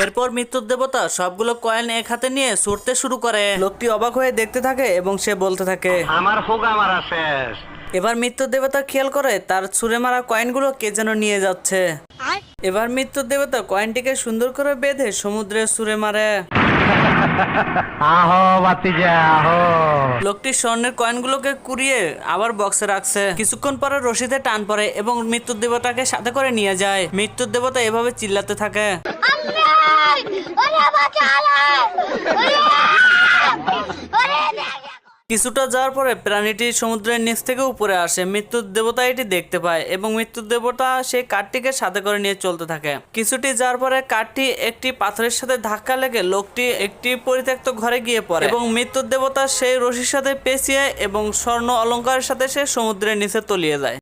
এরপর মৃত্যুর দেবতা সবগুলো কয়েন এক হাতে নিয়ে ছুটতে শুরু করে। লোকটি অবাক হয়ে দেখতে থাকে এবং সে বলতে থাকে, আমার হোগা মারা শেষ। এবার মৃত্যুর দেবতা খেয়াল করে তার ছুঁড়ে মারা কয়েনগুলো কে যেন নিয়ে যাচ্ছে। এবার মৃত্যুর দেবতা কয়েনটিকে সুন্দর করে বেঁধে সমুদ্রে ছুঁড়ে মারে। আহো বাতিজা আহো। লোকটি স্বর্ণের কয়েনগুলোকে কুড়িয়ে আবার বক্সে রাখছে। কিছুক্ষণ পরে রশিতে টান পড়ে এবং মৃত্যুর দেবতাকে সাথে করে নিয়ে যায়। মৃত্যুর দেবতা এভাবে চিল্লাতে থাকে। কিছুটা যাওয়ার পরে প্রাণীটি সমুদ্রের নিচ থেকে উপরে আসে। মৃত্যুর দেবতা এটি দেখতে পায় এবং মৃত্যুর দেবতা সেই কাঠটিকে সাথে করে নিয়ে চলতে থাকে। কিছুটি যাওয়ার পরে কাঠটি একটি পাথরের সাথে ধাক্কা লেগে লোকটি একটি পরিত্যক্ত ঘরে গিয়ে পড়ে এবং মৃত্যুর দেবতা সেই রশির সাথে পেঁচিয়ে এবং স্বর্ণ অলংকারের সাথে সে সমুদ্রের নিচে তলিয়ে যায়।